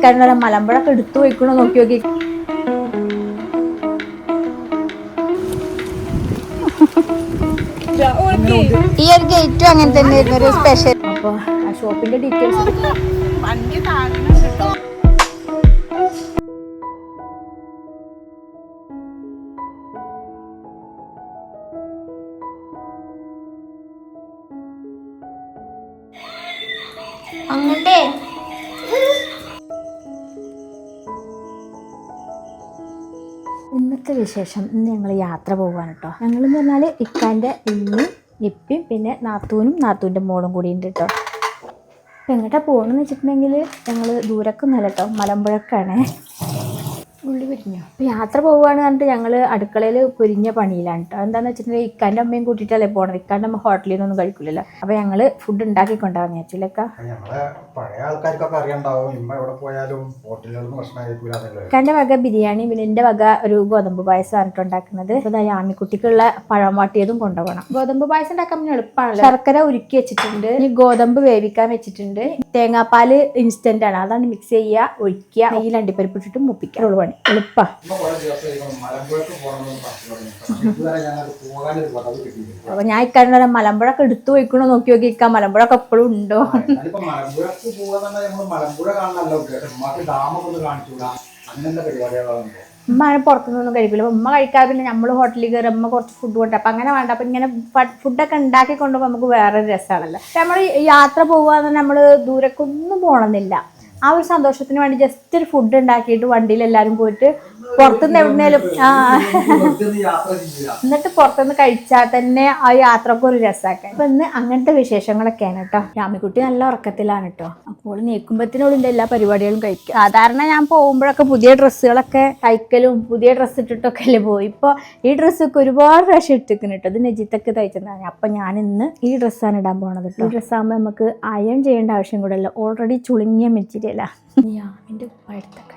കാരണം മലമ്പഴൊക്കെ എടുത്തു വയ്ക്കണോ നോക്കി നോക്കി. ഈ ഒരു ഗേറ്റും അങ്ങനെ തന്നെ ആയിരുന്നു ഒരു സ്പെഷ്യൽ. അപ്പൊ ആ ഷോപ്പിന്റെ ഡീറ്റെയിൽസ് അങ്ങോട്ടേ. ഇന്നത്തെ വിശേഷം, ഇന്ന് ഞങ്ങൾ യാത്ര പോകാൻ കേട്ടോ. ഞങ്ങളെന്ന് പറഞ്ഞാൽ ഇക്കാൻ്റെ ഉമ്മയും ഇപ്പിയും പിന്നെ നാത്തൂൻ്റെ മോളും കൂടി ഉണ്ട് കേട്ടോ. അപ്പം എങ്ങോട്ടാണ് പോകണമെന്ന് വെച്ചിട്ടുണ്ടെങ്കിൽ ഞങ്ങൾ ദൂരക്കൊന്നുമല്ല കേട്ടോ, മലമ്പുഴക്കാണ്. ഉള്ളി പൊരിഞ്ഞോ. അപ്പോൾ യാത്ര പോവുകയാണ് പറഞ്ഞിട്ട് ഞങ്ങൾ അടുക്കളയിൽ പൊരിഞ്ഞ പണിയിലാണ് കേട്ടോ. എന്താണെന്ന് വെച്ചിട്ടുണ്ടെങ്കിൽ ഇക്കാൻ്റെ അമ്മയും കൂട്ടിയിട്ടല്ലേ പോകണത്. ഇക്കാൻ്റെ അമ്മ ഹോട്ടലിൽ നിന്നൊന്നും കഴിക്കില്ലല്ലോ. അപ്പോൾ ഞങ്ങൾ ഫുഡ് ഉണ്ടാക്കിക്കൊണ്ടാന്ന് വെച്ചില്ലക്ക. ഇക്കാൻ്റെ വക ബിരിയാണി, പിന്നെ എൻ്റെ വക ഒരു ഗോതമ്പ് പായസം പറഞ്ഞിട്ട് ഉണ്ടാക്കുന്നത്. അപ്പോൾ ആമിക്കുട്ടിക്കുള്ള പഴം വാട്ടിയതും കൊണ്ടുപോകണം. ഗോതമ്പ് പായസം ഉണ്ടാക്കാൻ പിന്നെ എളുപ്പമാണ്. ശർക്കര ഉരുക്കി വെച്ചിട്ടുണ്ട്, ഇനി ഗോതമ്പ് വേവിക്കാൻ വെച്ചിട്ടുണ്ട്. തേങ്ങാപ്പാൽ ഇൻസ്റ്റന്റ് ആണ്, അതാണ് മിക്സ് ചെയ്യുക, ഒഴിക്കുക, നെയ്യിൽ അണ്ടിപ്പരിപ്പ് ഇട്ടിട്ട് മുപ്പിക്കുക. പണി എളുപ്പ. അപ്പൊ ഞാൻ ഇക്കാരുടെ മലമ്പഴൊക്കെ എടുത്തു വയ്ക്കണോ നോക്കി നോക്കി. ഇക്ക മലമ്പഴൊക്കെ എപ്പോഴും ഉണ്ടോ? ഉമ്മ അങ്ങനെ പുറത്തുനിന്നൊന്നും കഴിക്കില്ല. ഉമ്മ കഴിക്കാതെ പിന്നെ നമ്മൾ ഹോട്ടലിൽ കയറി അമ്മ കുറച്ച് ഫുഡ് കൊണ്ടു. അപ്പം അങ്ങനെ വേണ്ട. അപ്പം ഇങ്ങനെ ഫുഡൊക്കെ ഉണ്ടാക്കി കൊണ്ടുപോകുമ്പോൾ നമുക്ക് വേറൊരു രസമാണല്ലോ. നമ്മൾ യാത്ര പോകുക, നമ്മൾ ദൂരക്കൊന്നും പോകണമെന്നില്ല. ആ ഒരു സന്തോഷത്തിന് വേണ്ടി ജസ്റ്റ് ഒരു ഫുഡ് ഉണ്ടാക്കിയിട്ട് വണ്ടിയിൽ എല്ലാവരും പോയിട്ട് പുറത്തുനിന്ന് എവിടുന്നേലും എന്നിട്ട് പുറത്തുനിന്ന് കഴിച്ചാൽ തന്നെ ആ യാത്രക്ക് ഒരു രസമാക്കാൻ. അപ്പൊ ഇന്ന് അങ്ങനത്തെ വിശേഷങ്ങളൊക്കെയാണ് കേട്ടോ. രാമിക്കുട്ടി നല്ല ഉറക്കത്തിലാണ് കേട്ടോ. അപ്പോൾ നീക്കുമ്പത്തിനുള്ളിൻ്റെ എല്ലാ പരിപാടികളും കഴിക്കും. സാധാരണ ഞാൻ പോകുമ്പോഴൊക്കെ പുതിയ ഡ്രസ്സുകളൊക്കെ തയ്ക്കലും പുതിയ ഡ്രസ്സ് ഇട്ടിട്ടൊക്കെ അല്ലേ പോയി. ഇപ്പോൾ ഈ ഡ്രസ്സൊക്കെ ഒരുപാട് പ്രാവശ്യം ഇട്ടിരിക്കുന്നു കേട്ടോ. ഇത് നെജിത്തൊക്കെ തയ്ച്ചതാണ്. അപ്പം ഞാൻ ഇന്ന് ഈ ഡ്രസ്സാണ് ഇടാൻ പോണത് കേട്ടോ. ഈ ഡ്രസ്സാകുമ്പോൾ നമുക്ക് അയൺ ചെയ്യേണ്ട ആവശ്യം കൂടെ അല്ല, ഓൾറെഡി ചുളുങ്ങിയ മെറ്റീരിയലാ. എൻ്റെ പഴുത്തൊക്കെ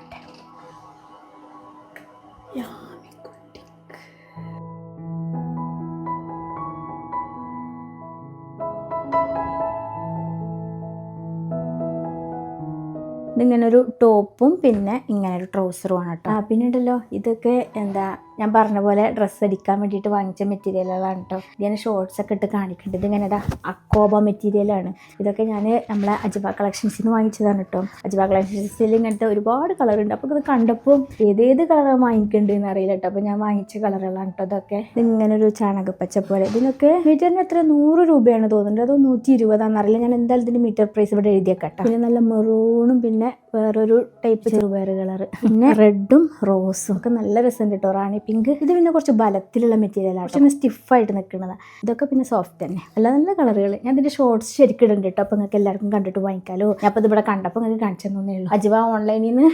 ഇതിങ്ങനൊരു ടോപ്പും പിന്നെ ഇങ്ങനൊരു ട്രൗസറുമാണ് കേട്ടോ. പിന്നെ ഉണ്ടല്ലോ, ഇതൊക്കെ എന്താ ഞാൻ പറഞ്ഞ പോലെ ഡ്രസ്സ് അടിക്കാൻ വേണ്ടിയിട്ട് വാങ്ങിച്ച മെറ്റീരിയലുകളാണ് കേട്ടോ. ഇതിന് ഷോർട്സ് ഒക്കെ ഇട്ട് കാണിക്കുന്നുണ്ട്. ഇതിങ്ങനെ അക്കോബ മെറ്റീരിയലാണ്. ഇതൊക്കെ ഞാൻ നമ്മളെ അജ്ബ കളക്ഷൻസിൽ നിന്ന് വാങ്ങിച്ചതാണ് കേട്ടോ. അജ്ബ കളക്ഷൻസിൽ ഇങ്ങനത്തെ ഒരുപാട് കളറുണ്ട്. അപ്പോൾ ഇത് കണ്ടപ്പോൾ ഏതേത് കളർ വാങ്ങിക്കേണ്ടതെന്ന് അറിയില്ല കേട്ടോ. അപ്പോൾ ഞാൻ വാങ്ങിച്ച കളറുകളാണ് കേട്ടോ ഇതൊക്കെ. ഇതിങ്ങനെ ഒരു ചാണകപ്പച്ച പോലെ. ഇതിനൊക്കെ മീറ്ററിന് എത്ര 100 രൂപയാണ് തോന്നുന്നുണ്ട്, അതോ 120 അറിയില്ല. ഞാൻ എന്തായാലും ഇതിൻ്റെ മീറ്റർ പ്രൈസ് ഇവിടെ എഴുതിയേക്കട്ടോ. പിന്നെ നല്ല മെറൂണും പിന്നെ വേറൊരു ടൈപ്പ് ചെറുപയർ കളർ, പിന്നെ റെഡും റോസും ഒക്കെ നല്ല രസമുണ്ട് കേട്ടോ. റാണി പിങ്ക്. ഇത് പിന്നെ കുറച്ച് ബലത്തിലുള്ള മെറ്റീരിയലാണ്, പക്ഷെ സ്റ്റിഫായിട്ട് നിൽക്കുന്നത്. ഇതൊക്കെ പിന്നെ സോഫ്റ്റ് തന്നെ. നല്ല നല്ല കളറുകൾ. ഞാൻ ഇതിൻ്റെ ഷോർട്സ് ശരിക്കും ഇടുന്നുണ്ട് കേട്ടോ. അപ്പോൾ നിങ്ങൾക്ക് എല്ലാവർക്കും കണ്ടിട്ട് വാങ്ങിക്കാമല്ലോ. ഞാൻ അപ്പോൾ ഇതിവിടെ കണ്ടപ്പോൾ നിങ്ങൾക്ക് കാണിച്ചു തന്നേ ഉള്ളൂ. അജ്ബ ഓൺലൈനിൽ നിന്ന്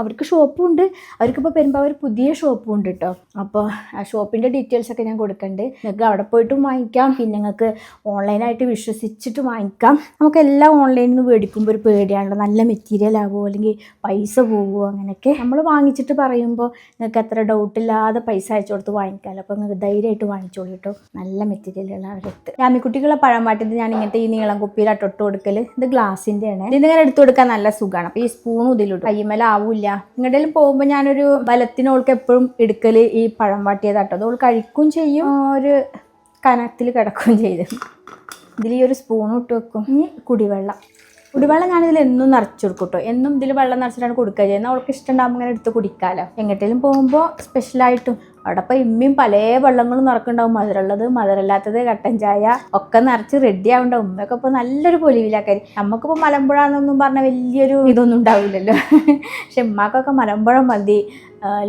അവർക്ക് ഷോപ്പും ഉണ്ട്. അവർക്കിപ്പോൾ പെരുമ്പാവൂർ പുതിയ ഷോപ്പും ഉണ്ട് കേട്ടോ. അപ്പോൾ ആ ഷോപ്പിൻ്റെ ഡീറ്റെയിൽസ് ഒക്കെ ഞാൻ കൊടുക്കുന്നുണ്ട്. നിങ്ങൾക്ക് അവിടെ പോയിട്ടും വാങ്ങിക്കാം, പിന്നെ നിങ്ങൾക്ക് ഓൺലൈനായിട്ട് വിശ്വസിച്ചിട്ട് വാങ്ങിക്കാം. നമുക്കെല്ലാം ഓൺലൈനിൽ നിന്ന് മേടിക്കുമ്പോൾ ഒരു പേടിയാണല്ലോ, നല്ല മെറ്റീരിയൽ ആകുമോ അല്ലെങ്കിൽ പൈസ പോകുമോ അങ്ങനെയൊക്കെ. നമ്മൾ വാങ്ങിച്ചിട്ട് പറയുമ്പോൾ നിങ്ങൾക്ക് അത്ര ഡൗട്ടില്ലാതെ പൈസ അയച്ചു കൊടുത്ത് വാങ്ങിക്കാമല്ലോ. അപ്പോൾ നിങ്ങൾക്ക് ധൈര്യമായിട്ട് വാങ്ങിച്ചോളൂ കേട്ടോ. നല്ല മെറ്റീരിയലുകളാണ് അവരടുത്ത്. രാമിക്കുട്ടിക്കുള്ള പഴം വാട്ടിയത് ഞാൻ ഇങ്ങനത്തെ ഈ നീളം കുപ്പിയിലാട്ട് ഇട്ട് കൊടുക്കൽ. ഇത് ഗ്ലാസിൻ്റെ ആണ്. ഇതിങ്ങനെ എടുത്തു കൊടുക്കാൻ നല്ല സുഖമാണ്. അപ്പോൾ ഈ സ്പൂണും ഇതിലിടും, കയ്യുമ്മേൽ ആവില്ല. ഇങ്ങോട്ടേലും പോകുമ്പോൾ ഞാനൊരു ബലത്തിനോൾക്ക് എപ്പോഴും എടുക്കൽ ഈ പഴം വാട്ടിയതാട്ടോ. അത് ഓൾ കഴിക്കും ചെയ്യും, ഒരു കനത്തിൽ കിടക്കുകയും ചെയ്തു. ഇതിൽ ഈ ഒരു സ്പൂണും ഇട്ട് വെക്കും. ഇനി കുടിവെള്ളം ഞാനിതിൽ എന്നും നിറച്ചു കൊടുക്കും കേട്ടോ. എന്നും ഇതിൽ വെള്ളം നിറച്ചിട്ടാണ് കൊടുക്കുക ചെയ്യുന്നത്. അവൾക്ക് ഇഷ്ടമുണ്ടാകുമ്പോൾ ഇങ്ങനെ എടുത്ത് കുടിക്കാമല്ലോ. എങ്ങോട്ടേലും പോകുമ്പോൾ സ്പെഷ്യലായിട്ടും അവിടെ ഇപ്പോൾ ഇമ്മയും പല വെള്ളങ്ങളും നിറക്കുന്നുണ്ടാവും. മധുരമുള്ളത്, മധുരമില്ലാത്തത്, കട്ടൻ ചായ ഒക്കെ നിറച്ച് റെഡി ആവുന്നുണ്ടാവും. ഉമ്മയൊക്കെ ഇപ്പോൾ നല്ലൊരു പൊലിവിലാക്കാരി. നമുക്കിപ്പോൾ മലമ്പുഴ എന്നൊന്നും പറഞ്ഞാൽ വലിയൊരു ഇതൊന്നും ഉണ്ടാവില്ലല്ലോ. പക്ഷെ ഉമ്മാക്കൊക്കെ മലമ്പുഴ മതി,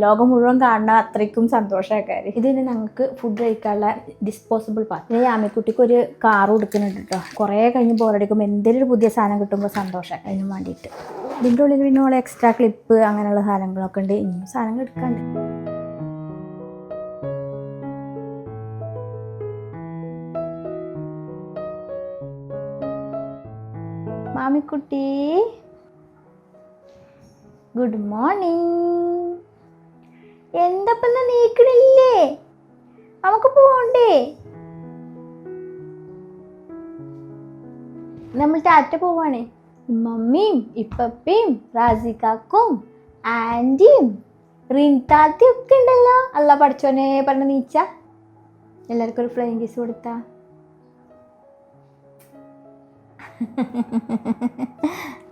ലോകം മുഴുവൻ കാണുന്ന അത്രയ്ക്കും സന്തോഷമാക്കാര്. ഇതിന് ഞങ്ങൾക്ക് ഫുഡ് കഴിക്കാനുള്ള ഡിസ്പോസിബിൾ പാത്രം. ഈ ആമിക്കുട്ടിക്ക് ഒരു കാറും എടുക്കുന്നുണ്ട് കേട്ടോ. കുറേ കഴിഞ്ഞ് ബോറടിക്കുമ്പോൾ എന്തെങ്കിലും ഒരു പുതിയ സാധനം കിട്ടുമ്പോൾ സന്തോഷമാണ് അതിന് വേണ്ടിയിട്ട്. ഇതിൻ്റെ ഉള്ളിൽ പിന്നെ ഓളെ എക്സ്ട്രാ ക്ലിപ്പ് അങ്ങനെയുള്ള സാധനങ്ങളൊക്കെ ഉണ്ട്. ഇനിയും സാധനങ്ങൾ എടുക്കാണ്ട്. മാമിക്കുട്ടി ഗുഡ് മോർണിംഗ്. എന്തപ്പം നീക്കണില്ലേ? നമുക്ക് പോണ്ടേ? നമ്മൾ ടാറ്റ പോവാണേ. മമ്മിയും ഇപ്പപ്പയും റാസിക്കാക്കും ആൻറ്റിയും റിൻതാത്തിയും ഒക്കെ ഉണ്ടല്ലോ. അല്ല പഠിച്ചോനെ പറഞ്ഞ നീച്ച എല്ലാവർക്കും ഒരു ഫ്ലൈങ് കിസ് കൊടുത്താ.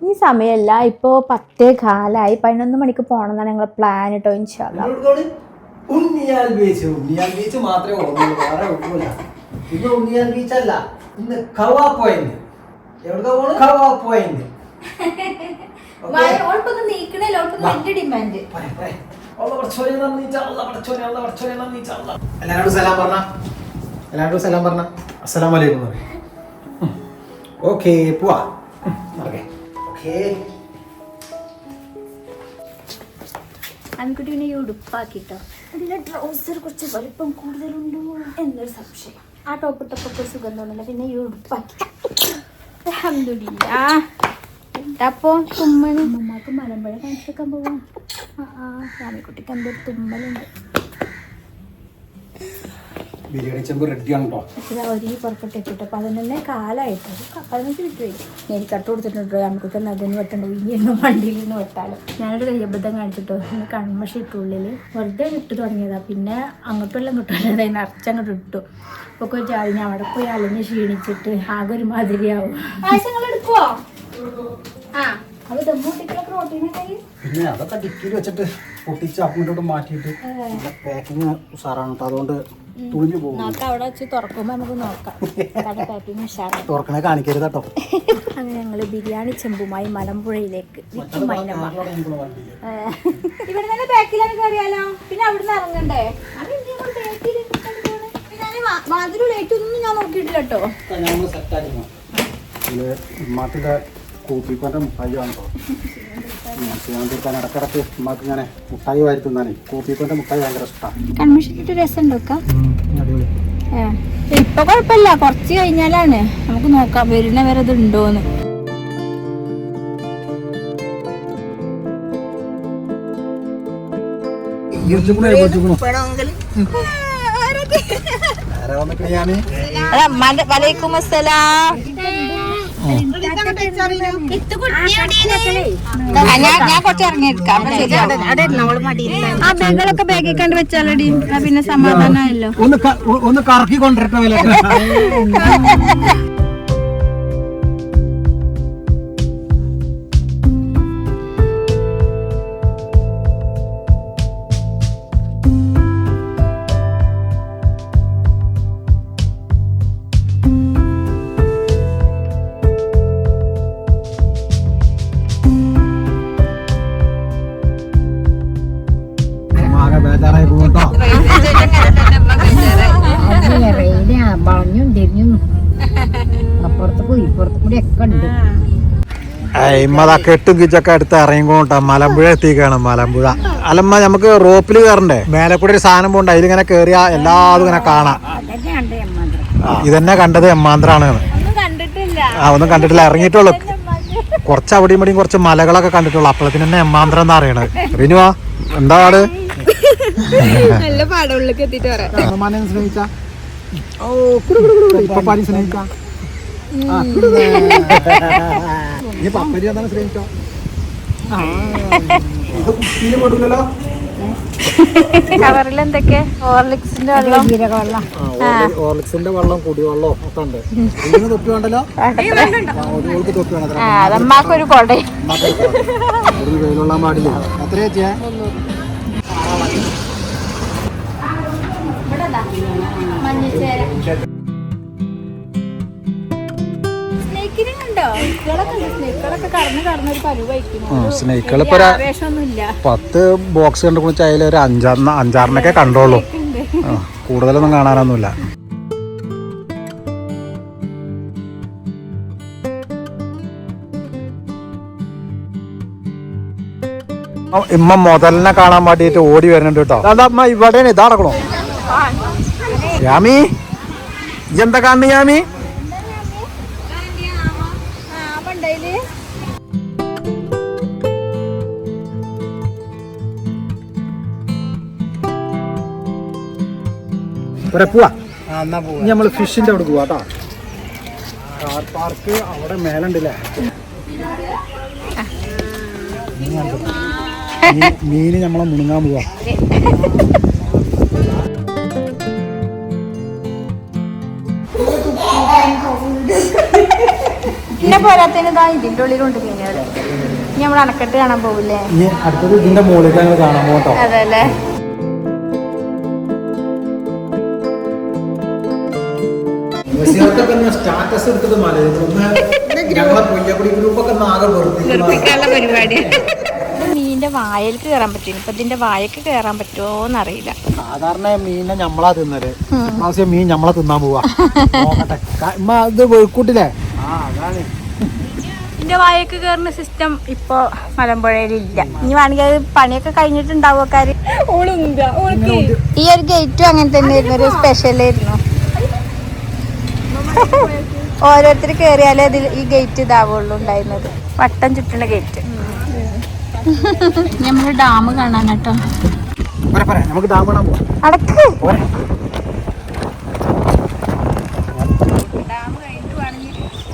ഈ സമയമല്ല, ഇപ്പോൾ 10:15 11 മണിക്ക് പോകണമെന്നാണ് ഞങ്ങൾ പ്ലാൻ കേട്ടോ. ഇൻഷാല്ലാ ഉണ്ണിയാൽ ബീച്ച് മാത്രമേ ഓർമ്മയുള്ളൂ, വേറെ ഒന്നുമില്ല. ഇന്ന് ഉണ്ണിയാൽ ബീച്ച് അല്ല, ഇന്ന് കവാ പോയിന്റ്. എവിടെ കവാ പോയിന്റ്. എല്ലാവരോടും സലാം പറഞ്ഞ അസ്സലാമു അലൈക്കും. ഓക്കെ പോവാ. അൻകുട്ടി പിന്നെ ഈ ഉടുപ്പാക്കിട്ടോ. അതിലെ ട്രൗസർ കുറച്ച് വലിപ്പം കൂടുതലുണ്ടോ എന്നൊരു സംശയം. ആ ടോപ്പ് ഇട്ടപ്പോൾ ഒരു സുഖം തോന്നില്ല, പിന്നെ ഈ ഉടുപ്പാക്കി. അൽഹംദുലില്ലാ. എന്താപ്പോ തുമ്മണ്? അമ്മമാർക്ക് മലമ്പുഴ കാണിച്ചേക്കാൻ പോവാം. രാമിക്കുട്ടിക്ക് എന്തോ ഒരു തുമ്മലുണ്ട്. ബിരിയാണി ചെമ്പ് റെഡിയാണ് കേട്ടോ. ഒരു പുറപ്പെട്ടിട്ടോ 11 കാലമായിട്ട് 15 മിനിറ്റ് വരും. എനിക്ക് കട്ട് കൊടുത്തിട്ടുണ്ടോ രാമിക്കുട്ടി അതിന് വെട്ടണ്ടോ, ഇനിയൊന്നും വണ്ടിയിൽ നിന്ന് വെട്ടാലോ. ഞാനൊരു കയ്യബദ്ധം കാണിച്ചിട്ടോ, ഇന്ന് കൺമഷി ഇട്ടുള്ളിൽ വെറുതെ ഇട്ട് തുടങ്ങിയതാ. പിന്നെ അങ്ങോട്ടുള്ള ഇങ്ങോട്ടുള്ള നിറച്ചങ്ങോട്ട് ഇട്ടു. അപ്പോൾ ഒരു ജാതി ഞാൻ അവിടെ പോയി അലഞ്ഞ് ക്ഷീണിച്ചിട്ട് ആകെ ഒരു മാതിരിയാവും. എടുക്കുവോ? അത് ദമ്മൂട്ടിക്കുള്ള പ്രോട്ടീനൊക്കെ പിന്നെ അതൊക്കെ ഡിക്കിയിൽ വെച്ചിട്ട് പൊട്ടിച്ച് അങ്ങോട്ടോട്ട് മാറ്റിയിട്ട് പാക്കിങ് ഉഷാറാണ് കേട്ടോ. അതുകൊണ്ട് തുളിഞ്ഞു പോകും. നോക്കാം, അവിടെ വെച്ച് തുറക്കുമ്പോൾ നമുക്ക് നോക്കാം. പാക്കിങ് ഉഷാറാണ്. തുറക്കണേ കാണിക്കരുത് കേട്ടോ. അങ്ങനെ ഞങ്ങൾ ബിരിയാണി ചെമ്പുമായി മലമ്പുഴയിലേക്ക് ഇവിടെ തന്നെ ബാക്കിലാണ് കയറിയാലോ. പിന്നെ അവിടുന്ന് ഇറങ്ങണ്ടേ? വാതിലുള്ളേറ്റൊന്നും ഞാൻ നോക്കിയിട്ടില്ല കേട്ടോ. ഉമ്മാക്കിൻ്റെ കൂപ്പിക്കൊൻ്റെ മുട്ടായി ആണോ ചെയ്യാൻ തീർക്കാൻ ഇടക്കിടക്ക് ഉമ്മാക്ക് ഇങ്ങനെ മുട്ടായി വാരി തിന്നാനേ കൂപ്പിക്കൊൻ്റെ മുട്ടായി ഭയങ്കര ഇഷ്ടമാണ്. കൺമിഷിട്ട് രസമുണ്ടോ? ഇപ്പൊ കുഴപ്പമില്ല, കുറച്ച് കഴിഞ്ഞാലാണ് നമുക്ക് നോക്കാം വരുന്ന വരെ ഇത് ഉണ്ടോന്ന്. വലൈക്കും അസ്സലാം. ഞാൻ കുറച്ച് ഇറങ്ങിയെടുക്കാം. ആ ബാഗുകളൊക്കെ ബാഗിൽ കണ്ട് വെച്ചാലടി, പിന്നെ സമാധാനമല്ലോ. ഒന്ന് കറക്കി കൊണ്ടിരട്ടെ. കെട്ടും കിച്ചൊക്കെ അടുത്ത് ഇറങ്ങിക്കോട്ടാ. മലമ്പുഴ എത്തിക്കാണ്. മലമ്പുഴ അല്ലമ്മ, നമുക്ക് റോപ്പിൽ കയറണ്ടേ? മേലെ കൂടെ ഒരു സാധനം പോണ്ട്, അതിലിങ്ങനെ കേറിയാ എല്ലാതും ഇങ്ങനെ കാണാം. ഇതന്നെ കണ്ടത് എമ്മാന്ത്രാണ്. ഒന്നും കണ്ടിട്ടില്ല, ഇറങ്ങിയിട്ടുള്ളു. കുറച്ച് അവിടെയും ഇവിടെയും കുറച്ച് മലകളൊക്കെ കണ്ടിട്ടുള്ളു. അപ്പോഴത്തിന് തന്നെ എമ്മാന്ത്രം എന്ന് അറിയണത്. റിനുവാ എന്താ പാട്? സ്നേഹിച്ച സ്നേഹിച്ച നീ പപ്പരി എന്താണ് ശ്രമിച്ചോ? ഇത് കുപ്പിയിൽ കൊടുക്കല്ലോ. കവറിൽ എന്തൊക്കെ? ഹോർലിക്സിന്റെ വെള്ളം, ജീരകവെള്ളം, ഹോർലിക്സിന്റെ വെള്ളം, കുടിവെള്ളം ഒക്കെ ഉണ്ട്. ഇതിന് തൊപ്പി വേണ്ടല്ലോ. തൊപ്പി വേണം. അതമ്മാക്കൊരു കൊട. വെയിലുള്ള പാടില്ല. എത്ര ചേച്ചിയാ? സ്നേക്കുകൾ ഇപ്പൊ 10 ബോക്സ് കണ്ടു കുറിച്ച് അതിൽ ഒരു 5-6 കണ്ടോളൂ. കൂടുതലൊന്നും കാണാനൊന്നുമില്ല. ഇമ്മ മുതലിനെ കാണാൻ വേണ്ടിട്ട് ഓടി വരുന്നുണ്ട് കേട്ടോ. അമ്മ ഇവിടെ ഇതാ നടക്കണോ? യാമി എന്താ കാണുന്നു? യാമി പോവാ. നമ്മള് ഫിഷിന്റെ അവിടെ പോവാ കേട്ടോ. കാർ പാർക്ക് അവിടെ മേലുണ്ടല്ലേ. മീന് നമ്മളെ മുണുങ്ങാൻ പോവാ. പിന്നെ പോരാത്തതിന് ഇതാ ഇതിൻ്റെ ഉള്ളിലുണ്ട് മീനുകൾ. ഇനി നമ്മൾ അണക്കെട്ട് കാണാൻ പോവില്ലേ? ഇനി അടുത്തത് ഇതിന്റെ മുകളിൽ ഞങ്ങൾ കാണാൻ പോകട്ടോ. അതെ അല്ലേ. സ്റ്റാറ്റസ് എടുത്തത് പരിപാടി. മീനിന്റെ വായലേക്ക് കയറാൻ പറ്റില്ല. ഇപ്പൊ ഇതിന്റെ വായക്ക് കയറാൻ പറ്റുമോന്ന് അറിയില്ല. സാധാരണ മീനെ നമ്മളാ തിന്നല്. പ്രാവശ്യം മീൻ നമ്മളെ തിന്നാൻ പോവാ. ഇത് വെക്കൂട്ടില്ലേ? ഇതിന്റെ വായക്ക് കയറുന്ന സിസ്റ്റം ഇപ്പൊ മലമ്പുഴയിലില്ല. ഇനി വേണമെങ്കിൽ അത് പണിയൊക്കെ കഴിഞ്ഞിട്ടുണ്ടാവും. ഈ ഒരു ഗേറ്റും അങ്ങനെ തന്നെയായിരുന്നു, ഒരു സ്പെഷ്യലായിരുന്നു. ഓരോരുത്തർ കയറിയാലേ അതിൽ ഈ ഗേറ്റ് ഇതാവുള്ളൂ ഉണ്ടായിരുന്നത്. വട്ടം ചുറ്റുന്ന ഗേറ്റ്. നമ്മള് ഡാം കാണാൻ കേട്ടോ. നമുക്ക് ഡാം കാണാൻ പോവാം. അടക്ക്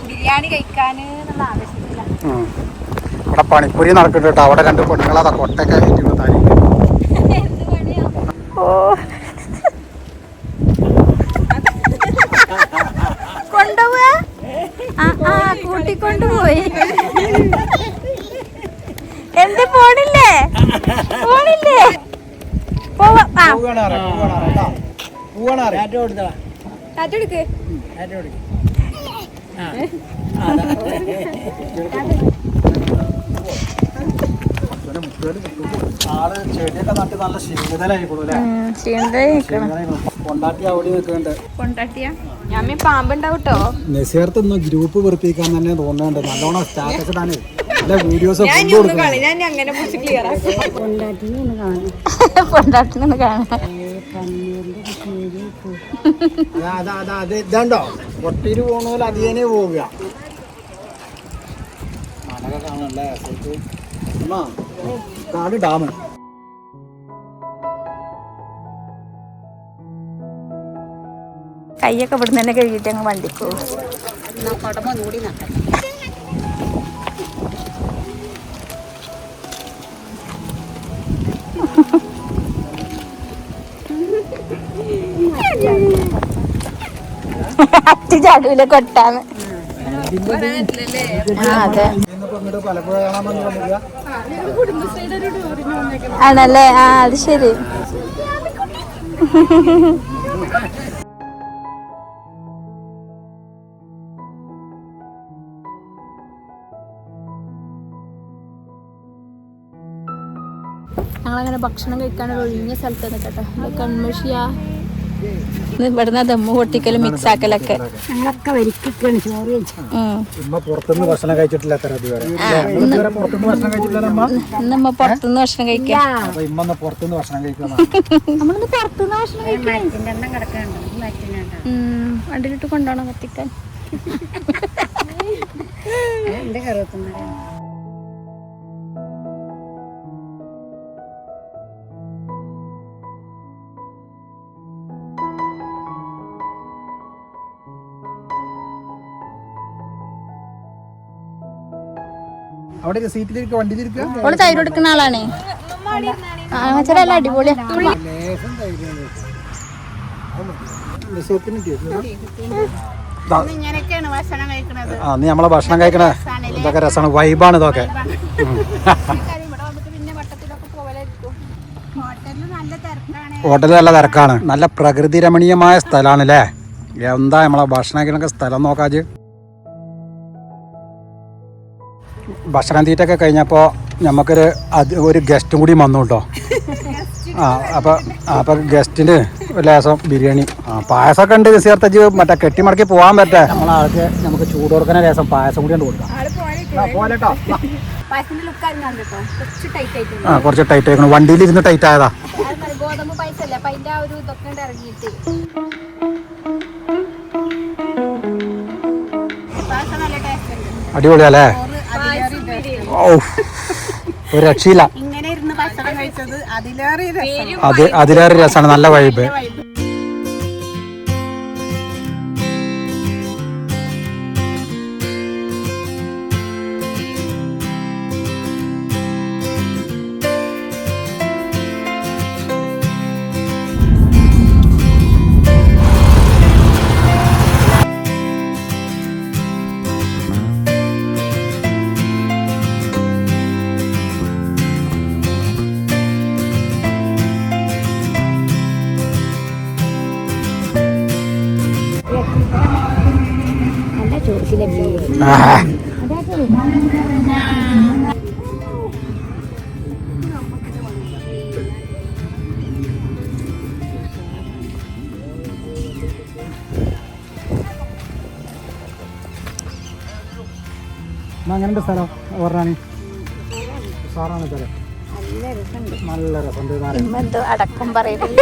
ബിരിയാണി കഴിക്കാനുള്ള ആവശ്യമില്ല. അവിടെ പണിപ്പുരി നടക്കുന്നുണ്ട് കേട്ടോ. അവിടെ 2 പെണ്ണുങ്ങൾ അതാ കൊട്ടൊക്കെ കൊണ്ടുപോവാ. കൂട്ടിക്കൊണ്ടുപോയി. എന്ത് പോണില്ലേ? പോണില്ലേ? ആള് ചെടിയൊക്കെ നട്ട് നല്ല ക്ഷീണിതലായിക്കോളൂല്ലേ? കൊണ്ടാട്ടി അവിടെ നിൽക്കുന്നുണ്ട്. ഞാൻ പാമ്പുണ്ടാവട്ടോ. നെസേർത്തൊന്നും ഗ്രൂപ്പ് വെറുപ്പിക്കാൻ തന്നെ തോന്നുന്നുണ്ട്. നല്ലോണം സ്റ്റാറ്റസ് ഇടാനേ വീഡിയോസ് പൊണ്ടാട്ടിനൊന്ന് കാണാൻ. ഇതാണ്ടോ കൊട്ടിയിൽ പോണ പോലെ അതിനെ പോവുക. മലക കാണല്ലേ കാട് ഡാം. കൈയൊക്കെ ഇവിടുന്ന് തന്നെ കഴുകിയിട്ട് അങ്ങ് വണ്ടിക്കോ. അറ്റി ചാടൂല കൊട്ടാന്ന്. അതെ ആണല്ലേ. അത് ശരി. ഞങ്ങളങ്ങനെ ഭക്ഷണം കഴിക്കാനുള്ള ഒഴിഞ്ഞ സ്ഥലത്ത് നിൽക്കട്ടെ. കൺമഷിയാ ഇവിടുന്ന് ദമ്മ് പൊട്ടിക്കലും മിക്സ് ആക്കലൊക്കെ. പുറത്തുനിന്ന് ഭക്ഷണം കഴിച്ചിട്ടില്ല. ഇന്നമ്മ പുറത്തുനിന്ന് ഭക്ഷണം കഴിക്കാം. നമ്മളിന്ന് പുറത്തുനിന്ന് ഭക്ഷണം കഴിക്കണം. വണ്ടിയിലിട്ട് കൊണ്ടുപോകണം കത്തിക്കാൻ. അവിടെ സീറ്റിലിരിക്കുക, വണ്ടിയിലിരിക്കുക. അവള് തൈര് കൊടുക്കുന്ന ആളാണ്. ചില അടിപൊളിയാ. നീ നമ്മളെ ഭക്ഷണം കഴിക്കണ ഇതൊക്കെ രസമാണ്. വൈബാണ് ഇതൊക്കെ. ഹോട്ടലിൽ നല്ല തിരക്കാണ്. നല്ല പ്രകൃതി രമണീയമായ സ്ഥലമാണ് അല്ലേ? എന്താ നമ്മളെ ഭക്ഷണം കഴിക്കണ സ്ഥലം നോക്കാജ്. ഭക്ഷണം തീറ്റൊക്കെ കഴിഞ്ഞപ്പോൾ നമുക്കൊരു ഗസ്റ്റും കൂടി വന്നു കേട്ടോ. അപ്പോൾ ഗസ്റ്റിന് ഒരു ലേസം ബിരിയാണി പായസമൊക്കെ ഉണ്ട്. ചേർത്തജ് മറ്റേ കെട്ടിമടക്കി പോകാൻ പറ്റേ. നമ്മളാൾക്ക് നമുക്ക് ചൂട് കൊടുക്കുന്ന ലേസം പായസം കൂടി കൊണ്ട് കൊടുക്കാം. കുറച്ച് ടൈറ്റ് ആയിക്കണം. വണ്ടിയിൽ ഇരുന്ന് ടൈറ്റ് ആയതാ. അടിപൊളിയല്ലേ? ഓ ഒരു രക്ഷയില്ല. അതിലേറെ രസമാണ്. നല്ല വൈബ്. അങ്ങനെയുണ്ട് സ്ഥലം പറഞ്ഞാണ് സാറാണ് സ്ഥലം നല്ല രസമുണ്ട് എന്തോ അടക്കം പറയുന്നത്.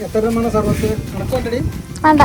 എത്ര രൂപ സർവത്ത് വേണ്ട.